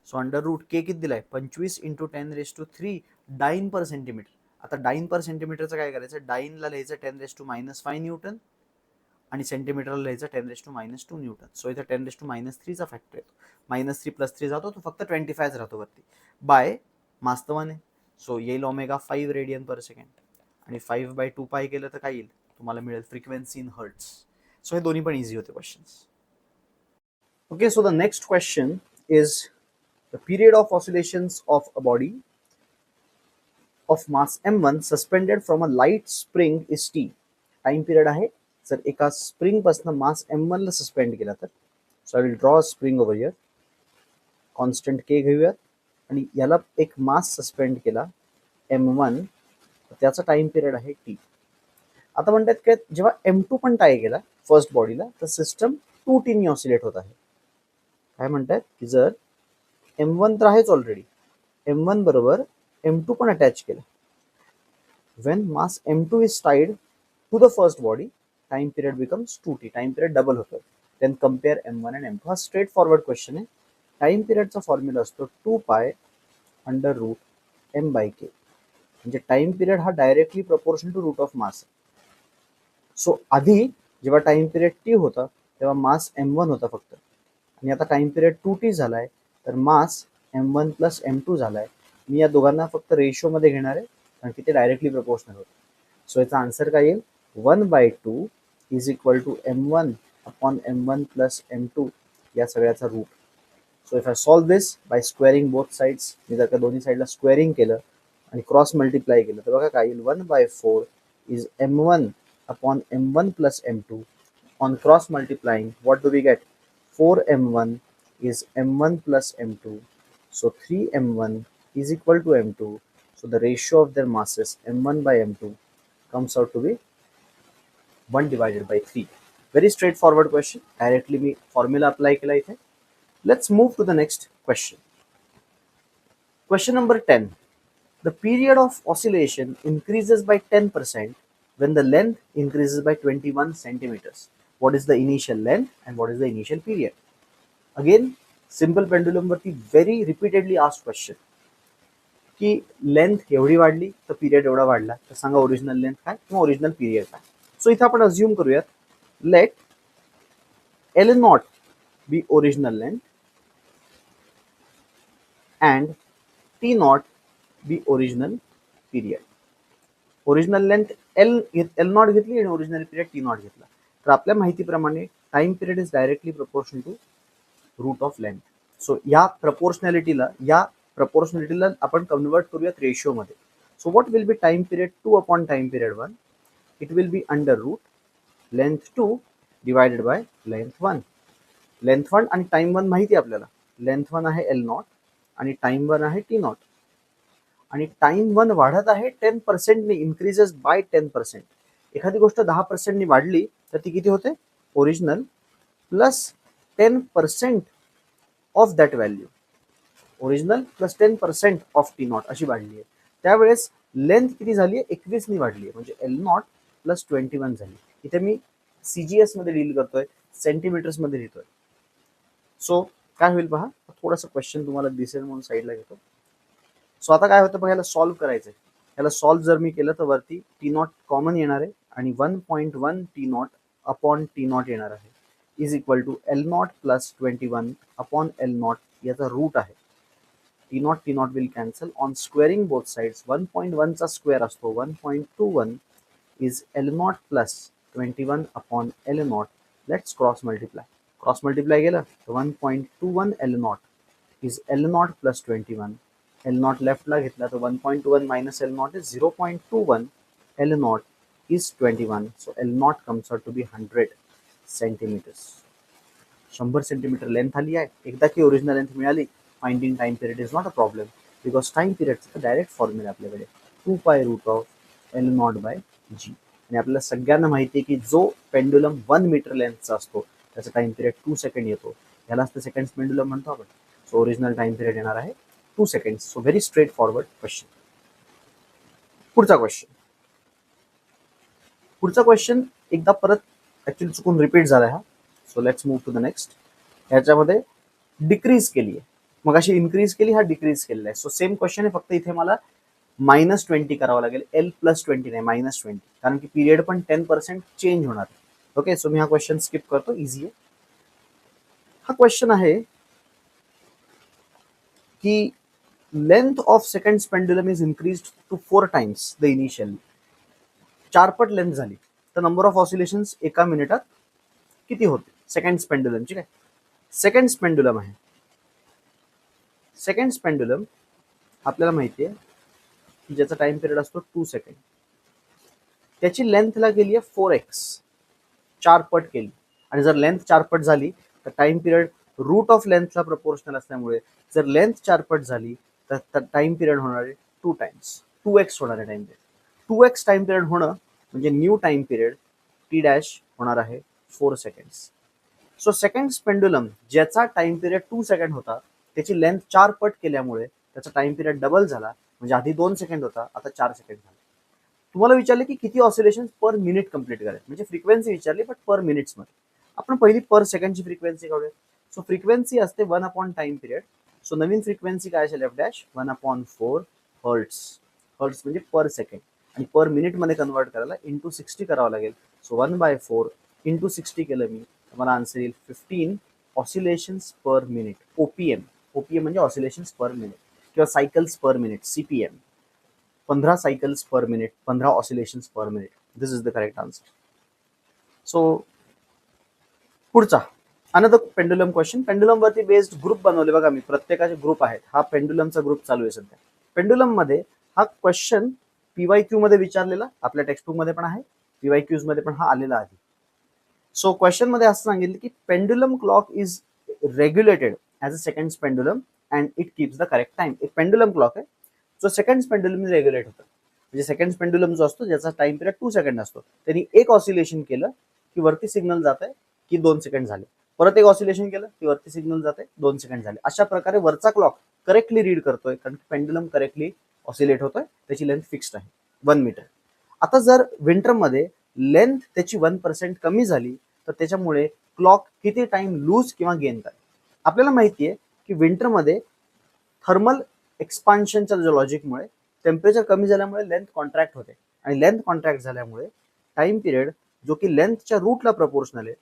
So under root K किती दिलाय, 25 × 10⁻³ डाइन पर सेंटीमीटर. आता डाइन पर सेंटीमीटरचं काय करायचं, डाइनला लिहायचं 10⁻⁵ न्यूटन आणि सेंटीमीटरला लिहायचं 10⁻² न्यूटन. सो इथे 10⁻³ चा फॅक्टर येतो, -3 + 3 जातो, तो फक्त 25 राहतो वरती. बाय मास तर 1 आहे, सो येईल ओमेगा 5 रेडियन पर सेकंड. आणि 5/2π केलं तर काय येईल, तुम्हाला मिळेल फ्रिक्वेन्सी इन हर्ट्स. सो हे दोन्ही पण इझी होते questions. Okay, so the next question is the period of oscillations of a body of mass m1 suspended from a light spring is t. Time period आहे जर एका स्प्रिंग पासून मास m1 ला सस्पेंड केला तर. So I will draw a spring over here, constant k घेऊयात आणि याला एक मास सस्पेंड केला m1, त्याचा टाइम पिरियड आहे t. आता म्हणतात काय, जेव्हा m2 पण टाय केला फर्स्ट बॉडीला तर सिस्टम 2t ने ऑसिलेट होत आहे. काय म्हणतात की जर m1 तर आहेच ऑलरेडी, m1 बरोबर m2 पण अटॅच केला. when mass m2 is tied to the first body, time period becomes 2t, time period double होतो. then compare m1 and m2. हा स्ट्रेट फॉरवर्ड क्वेश्चन आहे. टाइम पिरियडचा फॉर्म्युला असतो 2π अंडर रूट m/k. म्हणजे टाइम पिरियड हा directly proportional to root of mass. So आधी जेव्हा टाइम पिरियड t होता तेव्हा मास m1 होता फक्त, आणि आता टाइम पिरियड 2t झालाय तर मास m1 + m2 झालाय. मी या दोघांना फक्त रेशो मध्ये घेणार आहे कारण की ते डायरेक्टली प्रपोर्शनल होते. सो याचा आन्सर काय येईल, 1/2 is equal to m1 upon m1 + m2 या सगळ्याचा root. So if I solve this by squaring both sides, मी जर का दोन्ही साईडला स्क्वेअरिंग केलं आणि क्रॉस मल्टिप्लाय केलं तर बघा काय येईल, 1/4 is m1 upon m1 + m2. On cross multiplying what do we get, 4m1 is m1 plus m2. So 3m1 is equal to m2. So the ratio of their masses m1 by m2 comes out to be 1 divided by 3. Very straightforward question. Directly me formula apply केला इथे. Let's move to the next question. Question number 10. The period of oscillation increases by 10% when the length increases by 21 centimeters. What is the initial length and what is the initial period? Again, simple pendulum वरती very repeatedly asked question की लेंथ एवढी वाढली तर पिरियड एवढा वाढला तर सांगा ओरिजिनल लेंथ काय किंवा ओरिजिनल पिरियड काय. सो इथे आपण अज्युम करूयात let L naught be original length and T naught be original period. Original length L naught घेतली आणि ओरिजिनल पिरियड टी नॉट घेतला तर आपल्या माहितीप्रमाणे time period is directly proportional to root of length. So या प्रपोर्शनॅलिटीला आपण कन्वर्ट करूयात रेशिओ मध्ये. So what will be time period 2 upon time period 1. It will be under root length 2 divided by length 1. Length 1 आणि टाइम 1 माहिती आहे आपल्याला. लेंथ 1 आहे एल नॉट आणि टाइम 1 आहे टी नॉट. आणि टाइम 1 वाढत आहे 10% ने, इन्क्रीजेस बाय 10%. एखादी गोष्ट 10% ने वाढली तर ती किती होते original plus 10% of that value. Original plus 10% of T not अशी वाढली आहे. त्यावेळेस लेंथ किती झाली आहे 21 ने वाढली आहे म्हणजे एल नॉट प्लस 21 झाली. इथे मी सीजीएस मध्ये डील करतोय, सेंटीमीटर्स मध्ये लिहितोय. सो काय होईल पहा, थोडासा क्वेश्चन तुम्हाला दिसेल म्हणून साईडला घेतो. सो आता काय होतं बघा, याला सॉल्व्ह करायचंय. याला सॉल्व्ह जर मी केलं तर वरती टी नॉट कॉमन येणार आहे आणि 1.1 T not upon T not येणार आहे is equal to L not plus 21 upon L not. याचा रूट आहे. T not will cancel on squaring both sides. 1.1 चा स्क्वेअर असतो 1.21 is L not plus 21 upon L not. Let's cross multiply. Cross multiply केलं तर 1.21 L not is L not plus 21. L not लेफ्टला घेतला तर 1.21 minus L not is 0.21. L not is 21. So L not comes out to be 100 centimetres. 100 centimetre length आली आहे. एकदा की ओरिजिनल लेंथ मिळाली, finding time period is not a problem because time पिरियडचा डायरेक्ट फॉर्म्युला आपल्याकडे 2 pi root of L not by G. आणि आपल्याला सगळ्यांना माहिती आहे की जो पेंडुलम 1 मीटर लेंथचा असतो त्याचा टाइम पिरियड 2 सेकंड येतो. यालाच तर सेकंड्स पेंडुलम म्हणतो आपण. सो ओरिजिनल टाइम पिरियड येणार आहे 2 seconds. So very straightforward question. पुढचा क्वेश्चन एकदा परत ऍक्च्युअली चुकून रिपीट झालाय हा. So let's move to the next. ह्याच्यामध्ये डिक्रीज केली आहे, मग अशी इन्क्रीज केली, हा डिक्रीज केलेला आहे. सो सेम क्वेश्चन आहे, फक्त इथे मला -20 करावं लागेल. एल प्लस 20 नाही -20, कारण की पिरियड पण 10% चेंज होणार आहे. ओके, सो मी हा क्वेश्चन स्किप करतो, इझी आहे. हा क्वेश्चन आहे की length of second pendulum is increased to 4 times the initial. 4 पट लेंथ झाली तर नंबर ऑफ ऑसिलेशन्स एका मिनिटात किती होते सेकंड पेंडुलमची. काय सेकंड पेंडुलम आहे. सेकंड पेंडुलम आपल्याला माहिती आहे की ज्याचा टाइम पिरियड असतो 2 सेकंड. त्याची लेंथला गेली आहे 4x, 4 पट केली. आणि जर लेंथ 4 पट झाली तर टाइम पिरियड रूट ऑफ लेंथला प्रपोर्शनल असल्यामुळे जर लेंथ 4 पट झाली तर टाइम पिरियड होणार आहे 2 टाइम्स, 2x होणार आहे time period. 2x time period होणं म्हणजे new time period T dash होणार आहे 4 सेकंड्स. सो सेकंड पेंडुलम ज्याचा टाइम पिरियड 2 सेकंड होता त्याची लेंथ 4 पट केल्यामुळे त्याचा टाइम पिरियड डबल झाला. म्हणजे आधी 2 सेकंड होता, आता 4 सेकंड झाला. तुम्हाला विचारले की किती ऑसिलेशन पर मिनिट कंप्लीट करायचे, म्हणजे फ्रिक्वेन्सी विचारली बट पर मिनिट्स मध्ये. आपण पहिली पर सेकंडची फ्रिक्वेन्सी काढूया. सो फ्रिक्वेन्सी असते 1 अपॉन टाइम पिरियड. सो नवीन फ्रिक्वेन्सी काय असेल एफ डॅश 1/4 हर्ट्स. हर्ट्स म्हणजे पर सेकंड आणि पर मिनिट मध्ये कन्वर्ट करायला इंटू 60 करावं लागेल. सो 1/4 इंटू 60 केलं मी, मला आन्सर येईल 15 oscillations per minute. OPM. OPM म्हणजे ऑसिलेशन्स पर मिनिट किंवा cycles per minute, CPM. 15 cycles per minute, 15 oscillations per minute. This is the correct answer. So पुढचा अनदर पेंडुलम क्वेश्चन. पेंडुलम वरती बेस्ड ग्रुप बनवले बघा मी, प्रत्येकाचे ग्रुप आहेत. हा पेंडुलमचा ग्रुप चालू आहे सध्या. पेंडुलम मध्ये हा क्वेश्चन पीवायक्यू मध्ये विचारलेला, आपल्या टेक्स्टबुक मध्ये पण आहे, पीवायक्यूज मध्ये पण हा आलेला आहे. सो क्वेश्चन मध्ये असं सांगितलं की pendulum clock is regulated as a seconds pendulum and it keeps the correct time. एक पेंडुलम क्लॉक आहे जो सेकंड्स पेंडुलम रेग्युलेट होतं. म्हणजे सेकंड्स पेंडुलम जो असतो ज्याचा टाइम पिरियड 2 सेकंड असतो, त्यांनी एक ऑसिलेशन केलं की वरती सिग्नल जात आहे की 2 सेकंड झाले, परत एक ऑसिलेशन केलं की वरती सिग्नल जात आहे 2 सेकंड झाले. अशा प्रकारे वरचा क्लॉक करेक्टली रीड करतोय कारण पेंडुलम करेक्टली ऑसिलेट होतोय, त्याची लेंथ फिक्स्ड आहे 1 मीटर. आता जर विंटरमध्ये लेंथ त्याची 1% कमी झाली तर त्याच्यामुळे क्लॉक किती टाइम लूज किंवा गेन करेल. आपल्याला माहिती आहे की विंटरमध्ये थर्मल एक्सपान्शनच्या लॉजिकमुळे टेम्परेचर कमी झाल्यामुळे लेंथ कॉन्ट्रॅक्ट होते आणि लेंथ कॉन्ट्रॅक्ट झाल्यामुळे टाइम पिरियड जो की लेंथच्या रूटला प्रपोर्शनल आहे,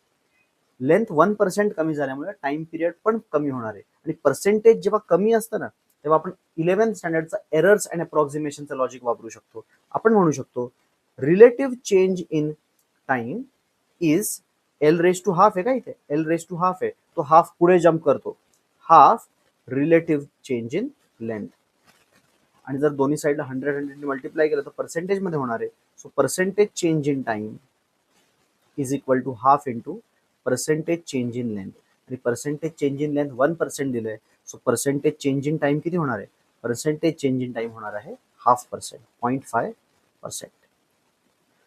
लेंथ 1% कमी झाल्यामुळे टाइम पिरियड पण कमी होणार आहे. आणि पर्सेंटेज जेव्हा कमी असतं ना तेव्हा आपण 11th स्टँडर्डचा एरर्स अँड अप्रॉक्सिमेशनचं लॉजिक वापरू शकतो. आपण म्हणू शकतो relative change in time is L raise to half आहे का इथे, एल रेस टू हाफ आहे, तो हाफ पुढे जम्प करतो, half relative change in length. आणि जर दोन्ही साईडला 100 मल्टिप्लाय केलं तर पर्सेंटेज मध्ये होणार आहे. So percentage change in time is equal to half into percentage change in length. आणि पर्सेंटेज चेंज इन लेंथ 1% दिलंय. So percentage change in time किती होणार आहे, पर्सेंटेज चेंज इन टाइम होणार आहे 0.5%, 0.5%.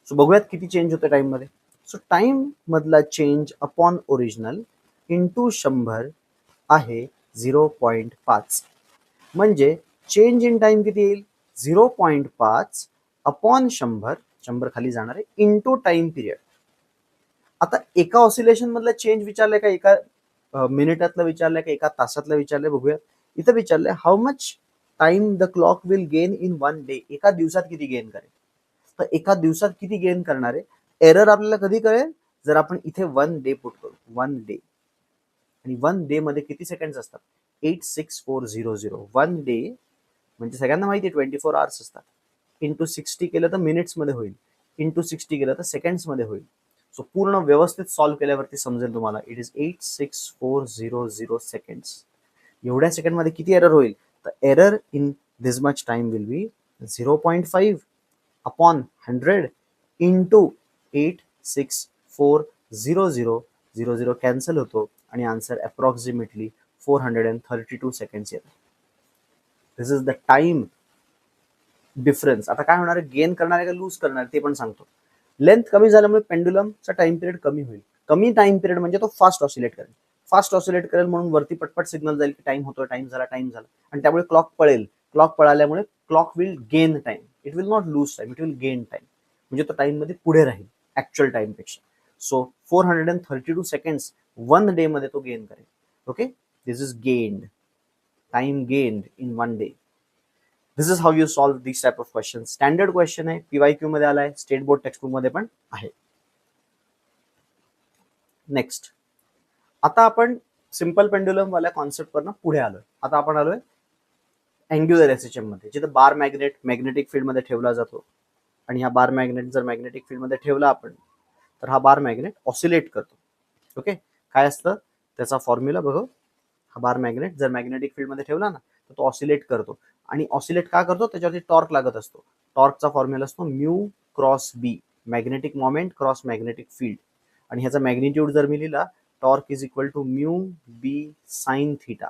सो बघूयात किती चेंज होते टाइम मध्ये. सो टाइम मधला चेंज अपॉन ओरिजिनल इंटू 100 आहे 0.5. म्हणजे चेंज इन टाइम किती येईल 0.5 अपॉन 100 खाली जाणार आहे इंटू टाइम पिरियड. आता एका ऑसिलेशन मधला चेंज विचारलंय का, एका मिनिटातलं विचारलंय का, एका तासातलं विचारलंय. बघूया इथं विचारलंय how much time the clock will gain in 1 day. एका दिवसात किती गेन करेल. तर एका दिवसात किती गेन करणार आहे, एरर आपल्याला कधी कळेल जर आपण इथे 1 डे पुट करू, 1 डे. आणि 1 डे मध्ये किती सेकंड असतात 86400. 1 डे म्हणजे सगळ्यांना माहिती आहे 24 आवर्स असतात. इंटू 60 केलं तर मिनिट्स मध्ये होईल, इंटू 60 केलं तर सेकंड्स मध्ये होईल. सो पूर्ण व्यवस्थित सॉल्व्ह केल्यावरती समजेल तुम्हाला इट इज 86400 सेकंड्स. एवढ्या सेकंड मध्ये किती एरर होईल, तर error in this much time will be 0.5 upon 100 into 86400. Cancel होतो आणि आन्सर अप्रॉक्सिमेटली 432 सेकंड्स येतात. दिस इज द टाइम डिफरन्स. आता काय होणार आहे, गेन करणार आहे का लूज करणार आहे ते पण सांगतो. लेंथ कमी झाल्यामुळे पेंडुलमचा टाइम पिरियड कमी होईल. कमी टाइम पिरियड म्हणजे तो फास्ट ऑसिलेट करेल, फास्ट ऑसिलेट करेल म्हणून वरती पटपट सिग्नल जाईल की टाइम होतो, टाइम झाला, टाइम झाला. आणि त्यामुळे क्लॉक पळेल. क्लॉक पळाल्यामुळे clock will gain time, it will not lose time, it will gain time. म्हणजे तो टाइम मध्ये पुढे राहील ऍक्च्युअल टाइम पेक्षा. सो 432 सेकंड्स 1 डे मध्ये तो गेन करेल. Okay, this is gained, time gained in 1 day. This is how you solve this type of question. Standard question आहे, पीवायक्यू मध्ये आलाय, स्टेट बोर्ड टेक्स्टबुक मध्ये पण आहे. नेक्स्ट, आता आपण सिंपल पेंडुलम वाल्या कॉन्सेप्ट वरनं पुढे आलोय. आता आपण आलोय अँग्युलर एसएचएम मध्ये, जिथे बार मॅग्नेट मॅग्नेटिक फील्ड मध्ये ठेवला जातो. आणि हा बार मॅग्नेट जर मॅग्नेटिक फील्ड मध्ये ठेवला आपण तर हा बार मॅग्नेट ऑसिलेट करतो. ओके, काय असतं त्याचा फॉर्म्युला बघू. हा बार मॅग्नेट जर मॅग्नेटिक फील्ड मध्ये ठेवला ना तर तो ऑसिलेट करतो. आणि ऑसिलेट का करतो, त्याच्यावरती टॉर्क लागत असतो. टॉर्कचा फॉर्म्युला असतो mu cross B, magnetic moment cross magnetic field. आणि ह्याचा मॅग्निट्यूड जर मी लिहिला, torque is equal to mu B sine theta.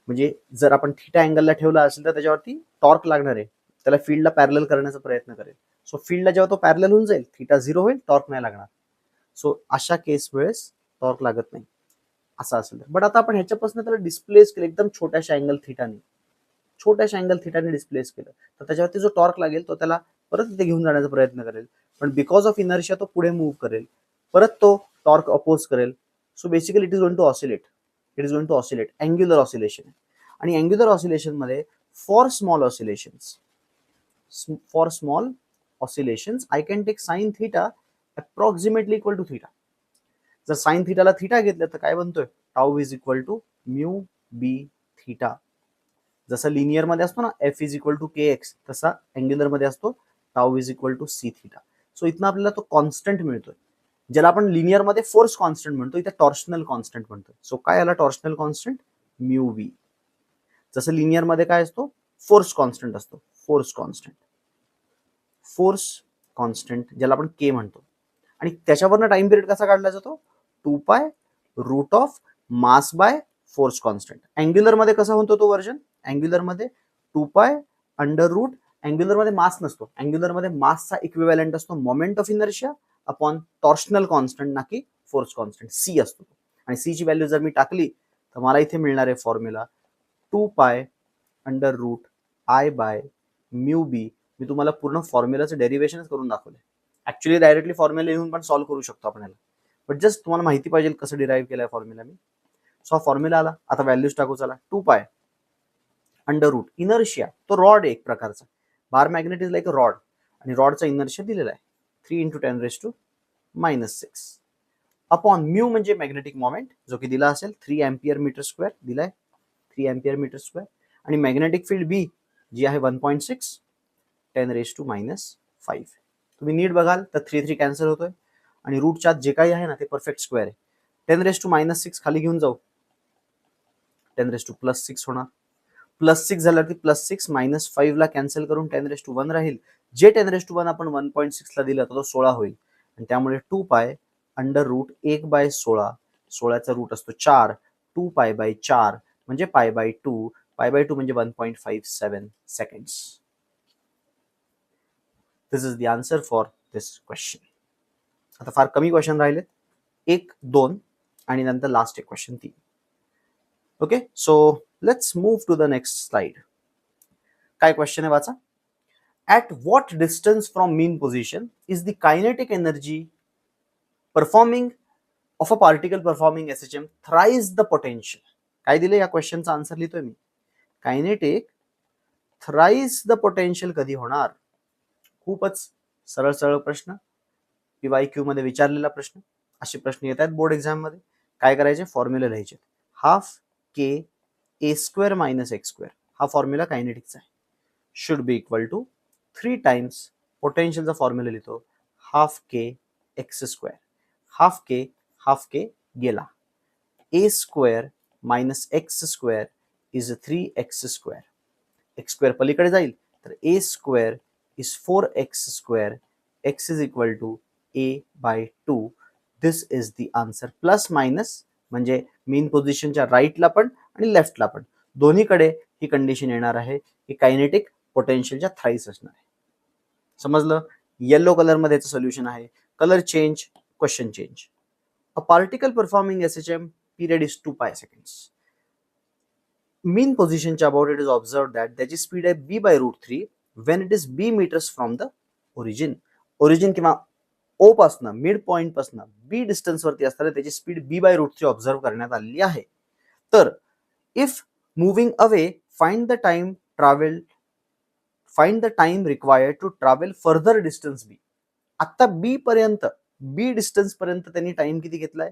म्हणजे जर आपण थिटा अँगलला ठेवला असेल तर त्याच्यावरती टॉर्क लागणार आहे, त्याला फील्डला पॅरलल करण्याचा प्रयत्न करेल. सो फील्डला जेव्हा तो पॅरलल होऊन जाईल, थिटा 0 होईल, टॉर्क नाही लागणार. सो अशा केस वेळेस टॉर्क लागत नाही, असं असेल. बट आता आपण ह्याच्यापासून त्याला डिस्प्लेस केलं एकदम छोट्याशा अँगल थिटाने, छोट्याशा अँगल थिटाने डिस्प्लेस केलं तर त्याच्यावरती जो टॉर्क लागेल तो त्याला परत तिथे घेऊन जाण्याचा प्रयत्न करेल. पण बिकॉज ऑफ इनर्शिया तो पुढे मूव्ह करेल, परत तो टॉर्क अपोज करेल. So basically it is going to oscillate, it is going to oscillate, angular oscillation. आणि अँग्युलर ऑसिलेशन मध्ये for small oscillations I can take sine theta approximately equal to theta. जर साइन थिटाला थिटा घेतलं तर काय बनतोय, tau is equal to mu B theta. जसा लिनियर मध्ये असतो ना F is equal to k x, तसा अँग्युलर मध्ये असतो tau is equal to c theta. So इथनं आपल्याला तो कॉन्स्टंट मिळतोय, ज्याला आपण लिनियर मध्ये फोर्स कॉन्स्टंट म्हणतो, इथे टॉर्शनल कॉन्स्टंट म्हणतो. सो काय आला टॉर्शनल कॉन्स्टंट, म्यू बी. जसं लिनियर मध्ये काय असतो, फोर्स कॉन्स्टंट असतो, फोर्स कॉन्स्टंट ज्याला आपण के म्हणतो. आणि त्याच्यावरनं टाइम पिरियड कसा काढला जातो, 2 pi root of mass by force constant. Angular मध्ये कसा होतो तो वर्जन, अँग्युलर मध्ये 2 पाय अंडर रूट, अँग्युलर मध्ये मास नसतो, अँग्युलर मध्ये मासचा इक्विव्हॅलंट असतो moment of inertia upon torsional constant, ना की फोर्स कॉन्स्टंट, सी असतो. आणि सी ची व्हॅल्यू जर मी टाकली तर मला इथे मिळणार आहे formula 2 pi under root I by mu B. मी तुम्हाला पूर्ण फॉर्म्युलाचं डेरिव्हेशनच करून दाखवले. ऍक्च्युअली डायरेक्टली फॉर्म्युला लिहून पण सॉल्व्ह करू शकतो आपण याला, बट जस्ट तुम्हाला माहिती पाहिजे कसं डिराईव्ह केलाय फॉर्म्युला मी. सो हा फॉर्म्युला आला. आता व्हॅल्यूज टाकू. चला, 2 पाय अंडर रूट इनर्शिया, तो रॉड आहे एक प्रकारचा, bar magnet is like a rod, आणि रॉडचा इनर्शिया दिलेला आहे 3 × 10⁻⁻⁶ अपॉन म्यू म्हणजे मॅग्नेटिक मोमेंट, जो की दिला असेल 3 एम्पियर मीटर स्क्वेअर, दिलाय 3 एम्पियर मीटर स्क्वेअर, आणि मॅग्नेटिक फील्ड बी जी आहे 1.6 10⁻⁵. तुम्ही नीट बघाल तर 3 3 कॅन्सल होतोय, आणि रूटच्या जे काही आहे ना ते परफेक्ट स्क्वेअर आहे. 10⁻⁻6 खाली घेऊन जाऊ, 10⁻+6 होणार. +6 झाल्यावरती +6 -5 ला कॅन्सल करून 10⁻1 राहील. जे 10⁻1 आपण 1.6 ला दिलं तर तो 16 होईल, आणि त्यामुळे 2 पाय अंडर रूट 1/16, 16चा रूट असतो 4, 2 पाय बाय 4 म्हणजे π/2, π/2 म्हणजे 1.57 seconds. This is the answer for this question. आता फार कमी क्वेश्चन राहिलेत, 1 2 आणि नंतर लास्ट एक question 3. Okay, so let's move to the next slide. काय क्वेश्चन आहे वाचा. At what distance from mean position is the kinetic energy performing of a particle performing SHM thrice the potential? काय दिले या क्वेश्चनचा आन्सर लिहितोय मी. कायनेटिक थ्राइस द पोटेन्शियल कधी होणार. खूपच सरळ सरळ प्रश्न, PYQ मध्ये विचारलेला प्रश्न. असे प्रश्न येतात बोर्ड एक्झाम मध्ये. काय करायचे, फॉर्म्युला लिहायचे. ½ k a² - x², हा फॉर्म्युला कायनेटिकचा आहे. Should be equal to 3 times पोटेन्शियलचा फॉर्म्युला लिहितो ½ k x². ½ k गेला, a² - x² is 3x². x² पलीकडे जाईल तर a² is 4x². x is equal to a/2. This is the answer. Plus minus म्हणजे मेन पोझिशनच्या राईटला पण आणि लेफ्टला पण दोन्हीकडे ही कंडिशन येणार आहे की कायनेटिक पोटेन्शियलच्या थ्राइस असणार आहे. समजलं. येलो कलर मध्ये याचं सोल्युशन आहे. Colour change, question change. A particle performing SHM period is 2 pi seconds. Mean positionच्या about it is observe that त्याची स्पीड आहे b/√3 when it is b meters from the origin. Origin किंवा O पासनं, मिड पॉइंट पासनं b डिस्टन्स वरती असताना त्याची स्पीड b/√3 ऑब्झर्व करण्यात आलेली आहे. तर if moving away find the time travel, find the time required to travel further distance b. आता b डिस्टन्स पर्यंत त्यांनी टाइम किती घेतलाय,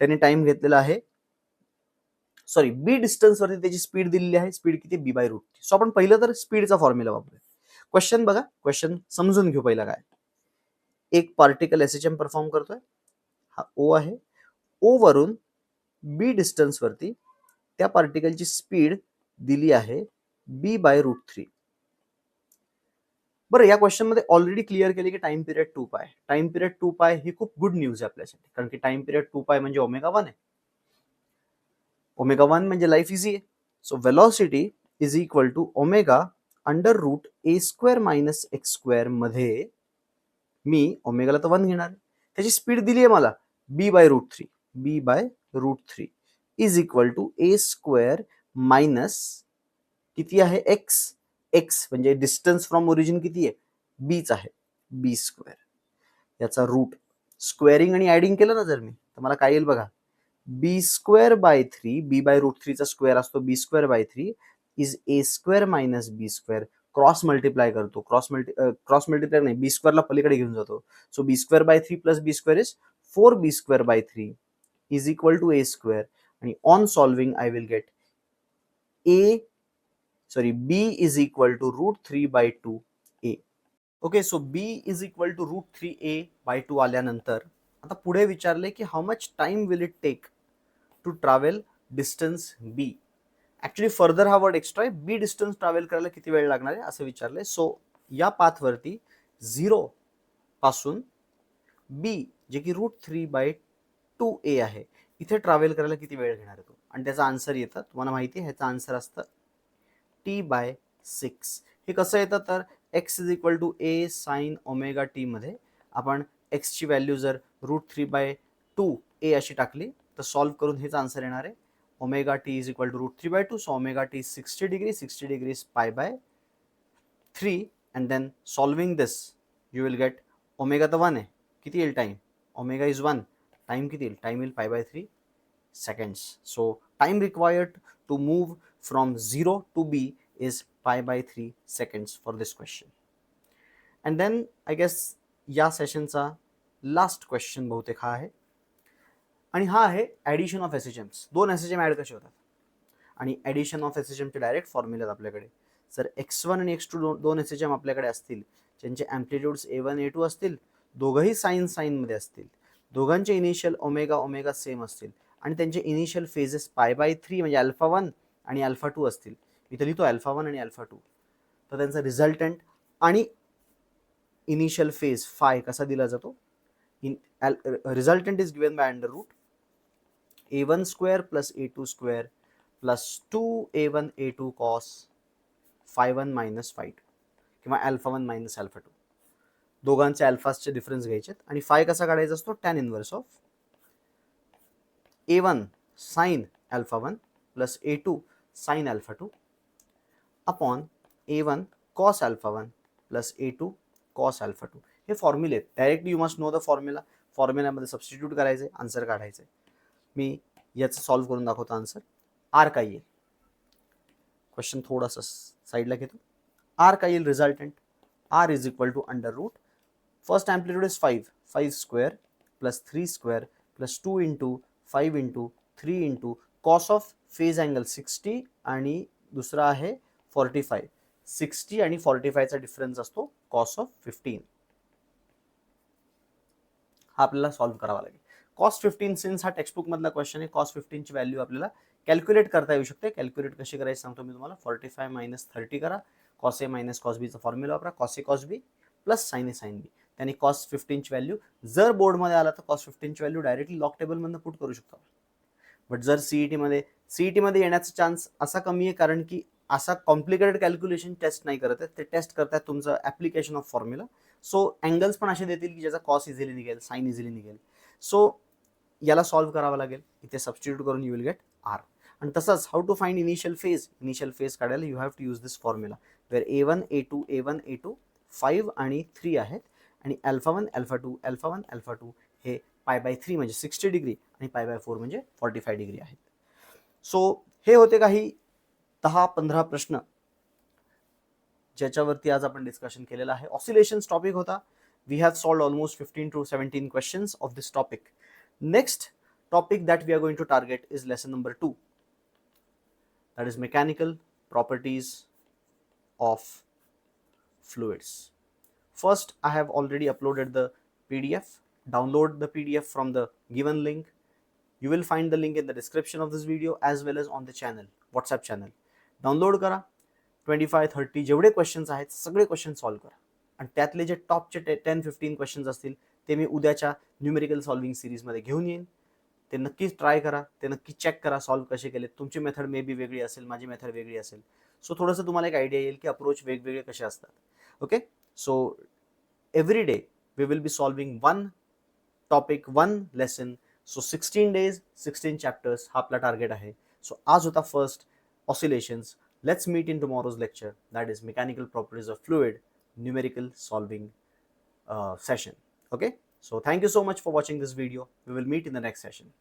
त्यांनी टाइम घेतलेला आहे, सॉरी b डिस्टन्स वरती त्याची स्पीड दिलेली आहे. स्पीड किती, b/√3. सो आपण पहिलं तर स्पीडचा फॉर्म्युला वापरूया. क्वेश्चन बघा, क्वेश्चन समजून घेऊ पहिला. काय, एक पार्टिकल SHM परफॉर्म करतोय, हा O आहे. O वरून b डिस्टन्स वरती त्या पार्टिकलची स्पीड दिली आहे b/√3. बरं, या क्वेश्चन मध्ये ऑलरेडी क्लिअर केले की टाइम पिरियड 2 पाय. टाइम पिरियड 2 पाय ही खूप गुड न्यूज आहे आपल्यासाठी, कारण की टाइम पिरियड 2 पाय म्हणजे ω1 आहे. ω1 म्हणजे लाईफ इझी आहे. So velocity is equal to ω √a² - x² मध्ये मी ओमेगाला तर 1 घेणार, त्याची स्पीड दिली आहे मला b/√3. b/√3 is equal to a² minus किती आहे x म्हणजे डिस्टन्स फ्रॉम ओरिजिन किती आहे, बीच आहे, b². याचा रूट स्क्वेअरिंग आणि ऍडिंग केलं ना जर मी, तर मला काय येईल बघा, b²/3, b/√3 चा स्क्वेअर असतो b²/3 is a² minus b². Cross multiply करतो, क्रॉस मल्टिप्लाय नाही, b² ला पलीकडे घेऊन जातो. So b²/3 plus b² is 4b²/3 is equal to a². आणि on solving I will get b is equal to √3/2a. Okay, so b is equal to √3a/2 आल्यानंतर आता पुढे विचारले की how much time will it take to travel distance b. Actually further हा वर्ड एक्स्ट्रा आहे, b डिस्टन्स ट्रॅव्हल करायला किती वेळ लागणार आहे असं विचारलंय. सो या पाथवरती 0 पासून बी जे की √3/2a आहे, इथे ट्रॅव्हल करायला किती वेळ घेणार आहे तो, आणि त्याचा आन्सर येतं, तुम्हाला माहिती आहे ह्याचा आन्सर असतं t/6. हे कसं येतं तर x is equal to a sine omega t मध्ये आपण x ची व्हॅल्यू जर √3/2a अशी टाकली तर सॉल्व्ह करून हेच आन्सर येणार आहे. Omega t is equal to √3/2, so omega t 60 degree, 60 degree is π/3, and then solving this you will get omega तर 1 आहे, किती येईल टाइम, ओमेगा इज 1, टाइम किती येईल, टाइम येईल π/3 seconds. So time required to move from 0 to b is π/3 seconds for this question. And then I guess या सेशनचा लास्ट क्वेश्चन बहुतेक हा आहे, आणि हा आहे ॲडिशन ऑफ एसएचएम्स. दोन एसएचएम ॲड कसे होतात, आणि ॲडिशन ऑफ एसएचएमचे डायरेक्ट फॉर्म्युला आपल्याकडे. जर x1 आणि x2 दोन एसएचएम आपल्याकडे असतील, ज्यांचे ॲम्प्लिट्यूड्स a1 a2 असतील, दोघंही साईनमध्ये असतील, दोघांचे इनिशियल ओमेगा ओमेगा सेम असतील, आणि त्यांचे इनिशियल फेजेस π/3 म्हणजे α1 आणि α2 असतील, इथे लिहितो α1 आणि α2, तर त्यांचा रिझल्टंट आणि इनिशियल फेज फाय कसा दिला जातो. Resultant is given by under root a1 square plus a2 square plus 2a1 a2 cos φ1 minus φ2 किंवा α1 मायनस α2. दोघांचे अल्फासचे डिफरन्स घ्यायचे आणि फाय कसा काढायचा असतो, tan inverse of a1 sine α1 plus a2 sine α2 upon a1 cos α1 plus a2 cos α2. हे फॉर्म्युले आहेत, directly you must know the formula. फॉर्म्युल्यामध्ये सबस्टिट्यूट करायचे, आन्सर काढायचे. मी याचं सॉल्व्ह करून दाखवतो आन्सर. आर काय येईल, क्वेश्चन थोडंसं साईडला घेतो. आर काय येईल resultant, R is equal to under root first amplitude is 5 square plus 3 square plus 2 into 5 into 3 into cos of phase angle 60 आणि दुसरा आहे 45. 60 आणि 45चा डिफरन्स असतो कॉस ऑफ 15. हा आपल्याला सॉल्व्ह करावा लागेल. कॉस 15 सिन्स हा टेक्स्टबुक मधला क्वेश्चन आहे, कॉस 15 ची व्हॅल्यू आपल्याला कॅल्क्युलेट करता येऊ शकते. कॅल्क्युलेट कशी करायची सांगतो मी तुम्हाला. 45 मायनस 30 करा, कॉस ए मायनस कॉस बीचा फॉर्म्युला वापरा, cos A cos B plus sign A sine B. त्याने कॉस 15 ची व्हॅल्यू जर बोर्डमध्ये आला तर कॉस 15 ची व्हॅल्यू डायरेक्टली लॉग टेबलमधून पुट करू शकतो. बट जर सीईटीमध्ये येण्याचा चान्स असा कमी आहे, कारण की असा कॉम्प्लिकेटेड कॅल्क्युलेशन टेस्ट नाही करत आहे, ते टेस्ट करतात तुमचं application of formula. So angles पण असे देतील की ज्याचा कॉस इझिली निघेल, साइन इझिली निघेल. सो याला सॉल्व्ह करावं लागेल, इथे सबस्टिट्यूट करून यू विल गेट आर. आणि तसंच how to find initial phase काढायला you have to use this formula where a1 a2 5 आणि 3 आहेत, आणि α1 α2 हे π/3 म्हणजे 60 डिग्री आणि π/4 म्हणजे 45 डिग्री आहेत. सो हे होते काही 10-15 प्रश्न ज्याच्यावरती आज आपण डिस्कशन केलेलं आहे. ऑसिलेशन्स टॉपिक होता. We have solved almost 15 to 17 questions of this topic. Next topic that we are going to target is lesson number 2, that is mechanical properties of fluids. First, I have already uploaded the PDF. Download the PDF from the given link. You will find the link in the description of this video as well as on the channel, WhatsApp channel. Download करा. 25-30 जेवढे क्वेश्चन्स आहेत सगळे क्वेश्चन सॉल्व्ह करा, आणि त्यातले जे टॉपचे 10-15 क्वेश्चन्स असतील ते मी उद्याच्या न्यूमेरिकल सॉल्विंग सिरीजमध्ये घेऊन येईन. ते नक्कीच ट्राय करा, ते नक्की चेक करा सॉल्व्ह कसे केले. तुमची मेथड मे बी वेगळी असेल, माझी मेथड वेगळी असेल. सो थोडंसं तुम्हाला एक आयडिया येईल की अप्रोच वेगवेगळे कसे असतात. Okay, so every day we will be solving one topic, one lesson. So 16 days 16 chapters हा आपला टार्गेट आहे. सो आज होता first oscillations. Let's meet in tomorrow's lecture, that is mechanical properties of fluid, numerical solving session. Okay, so thank you so much for watching this video. We will meet in the next session.